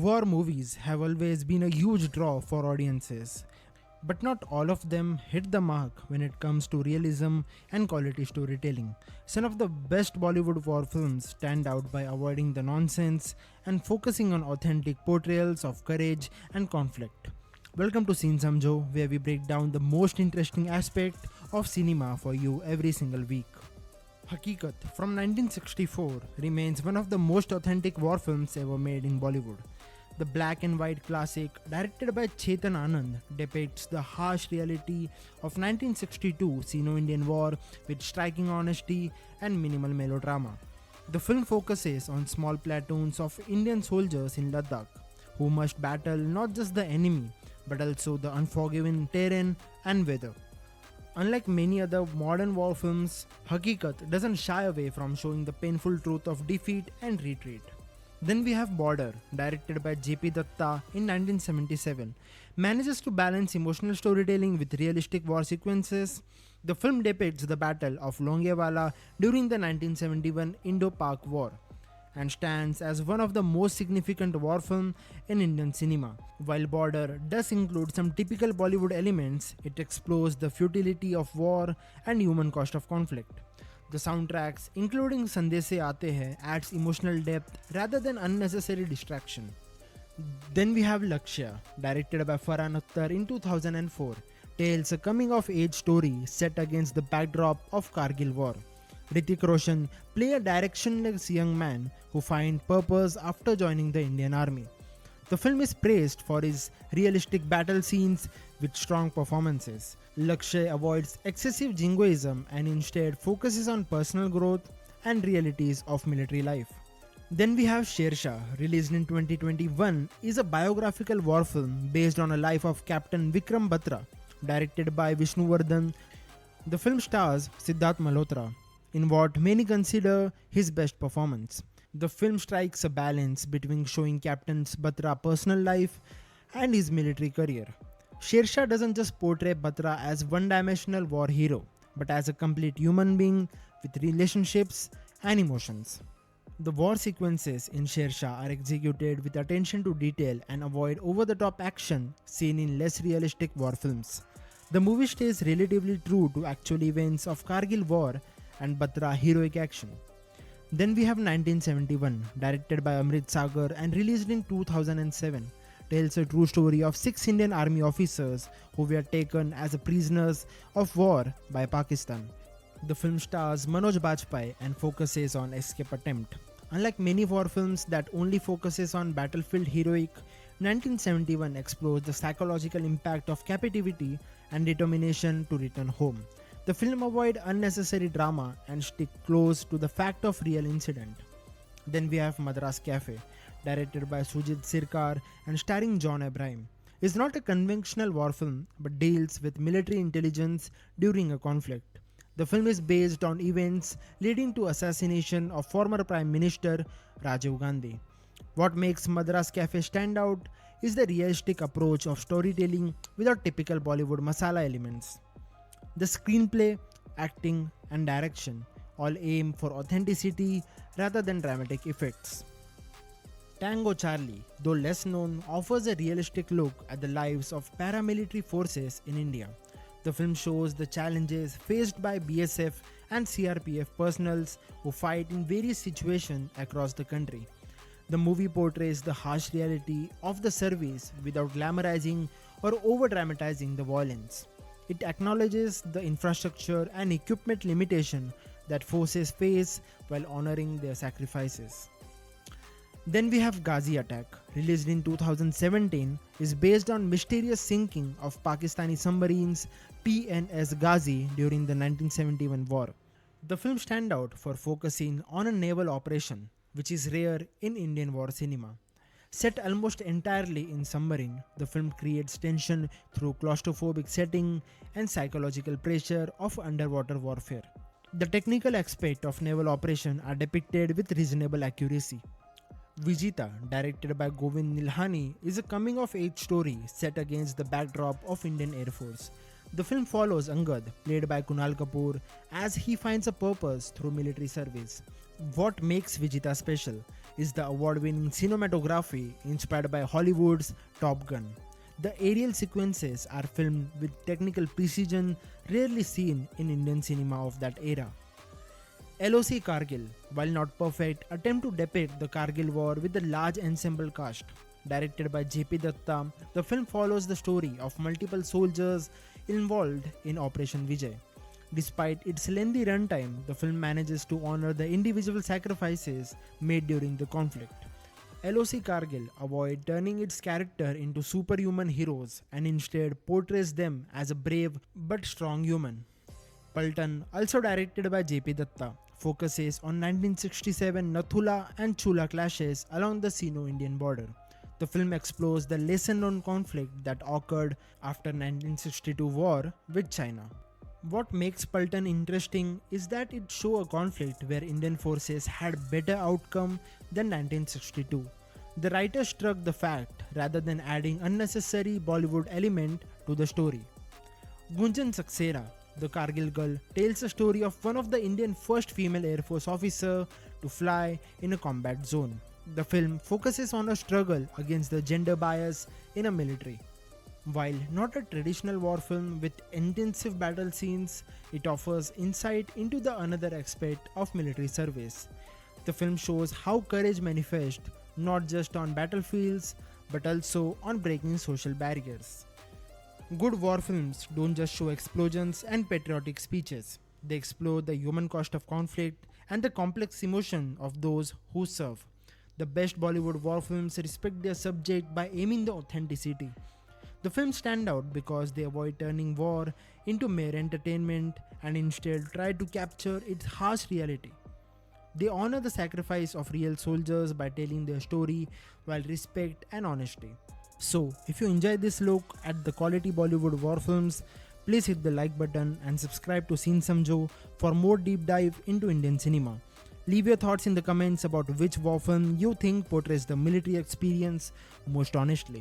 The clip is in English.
War movies have always been a huge draw for audiences, but not all of them hit the mark when it comes to realism and quality storytelling. Some of the best Bollywood war films stand out by avoiding the nonsense and focusing on authentic portrayals of courage and conflict. Welcome to Scene Samjho, where we break down the most interesting aspect of cinema for you every single week. Hakikat from 1964 remains one of the most authentic war films ever made in Bollywood. The black and white classic, directed by Chetan Anand, depicts the harsh reality of 1962 Sino-Indian War with striking honesty and minimal melodrama. The film focuses on small platoons of Indian soldiers in Ladakh who must battle not just the enemy but also the unforgiving terrain and weather. Unlike many other modern war films, Hakikat doesn't shy away from showing the painful truth of defeat and retreat. Then we have Border, directed by J.P. Datta in 1977, manages to balance emotional storytelling with realistic war sequences. The film depicts the Battle of Longewala during the 1971 Indo-Pak War and stands as one of the most significant war films in Indian cinema. While Border does include some typical Bollywood elements, it explores the futility of war and human cost of conflict. The soundtracks, including Sande Se Aate Hai, adds emotional depth rather than unnecessary distraction. Then we have Lakshya, directed by Farhan Akhtar in 2004, tells a coming-of-age story set against the backdrop of Kargil War. Hrithik Roshan plays a directionless young man who finds purpose after joining the Indian Army. The film is praised for its realistic battle scenes with strong performances. Lakshya avoids excessive jingoism and instead focuses on personal growth and realities of military life. Then we have Sher Shah, released in 2021, is a biographical war film based on a life of Captain Vikram Batra, directed by Vishnuvardhan. The film stars Siddharth Malhotra in what many consider his best performance. The film strikes a balance between showing Captain Batra's personal life and his military career. Sher Shah doesn't just portray Batra as one-dimensional war hero, but as a complete human being with relationships and emotions. The war sequences in Sher Shah are executed with attention to detail and avoid over-the-top action seen in less realistic war films. The movie stays relatively true to actual events of Kargil War and Batra heroic action. Then we have 1971, directed by Amrit Sagar and released in 2007, tells a true story of 6 Indian Army officers who were taken as prisoners of war by Pakistan. The film stars Manoj Bajpayee and focuses on escape attempt. Unlike many war films that only focuses on battlefield heroic, 1971 explores the psychological impact of captivity and determination to return home. The film avoids unnecessary drama and stick close to the fact of real incident. Then we have Madras Cafe, directed by Sujit Sircar and starring John Abraham. It's not a conventional war film but deals with military intelligence during a conflict. The film is based on events leading to assassination of former Prime Minister Rajiv Gandhi. What makes Madras Cafe stand out is the realistic approach of storytelling without typical Bollywood masala elements. The screenplay, acting, and direction all aim for authenticity rather than dramatic effects. Tango Charlie, though less known, offers a realistic look at the lives of paramilitary forces in India. The film shows the challenges faced by BSF and CRPF personnel who fight in various situations across the country. The movie portrays the harsh reality of the service without glamorizing or over-dramatizing the violence. It acknowledges the infrastructure and equipment limitation that forces face while honoring their sacrifices. Then we have Ghazi Attack, released in 2017, is based on mysterious sinking of Pakistani submarines PNS Ghazi during the 1971 war. The film stands out for focusing on a naval operation, which is rare in Indian war cinema. Set almost entirely in submarine, the film creates tension through claustrophobic setting and psychological pressure of underwater warfare. The technical aspects of naval operation are depicted with reasonable accuracy. Vijita, directed by Govind Nilhani, is a coming-of-age story set against the backdrop of Indian Air Force. The film follows Angad, played by Kunal Kapoor, as he finds a purpose through military service. What makes Vijita special is the award-winning cinematography inspired by Hollywood's Top Gun. The aerial sequences are filmed with technical precision rarely seen in Indian cinema of that era. LOC Kargil, while not perfect, attempt to depict the Kargil war with a large ensemble cast. Directed by JP Datta, the film follows the story of multiple soldiers involved in Operation Vijay. Despite its lengthy runtime, the film manages to honor the individual sacrifices made during the conflict. LOC Kargil avoids turning its character into superhuman heroes and instead portrays them as a brave but strong human. Paltan, also directed by JP Datta, focuses on 1967 Nathula and Chula clashes along the Sino-Indian border. The film explores the lesser-known conflict that occurred after 1962 war with China. What makes Paltan interesting is that it shows a conflict where Indian forces had better outcome than 1962. The writer struck the fact rather than adding unnecessary Bollywood element to the story. Gunjan Saxena, the Kargil Girl, tells the story of one of the Indian first female Air Force officer to fly in a combat zone. The film focuses on a struggle against the gender bias in a military. While not a traditional war film with intensive battle scenes, it offers insight into the another aspect of military service. The film shows how courage manifests not just on battlefields but also on breaking social barriers. Good war films don't just show explosions and patriotic speeches. They explore the human cost of conflict and the complex emotion of those who serve. The best Bollywood war films respect their subject by aiming the authenticity. The films stand out because they avoid turning war into mere entertainment and instead try to capture its harsh reality. They honor the sacrifice of real soldiers by telling their story while respect and honesty. So, if you enjoyed this look at the quality Bollywood war films, please hit the like button and subscribe to Scene Samjho for more deep dive into Indian cinema. Leave your thoughts in the comments about which war film you think portrays the military experience most honestly.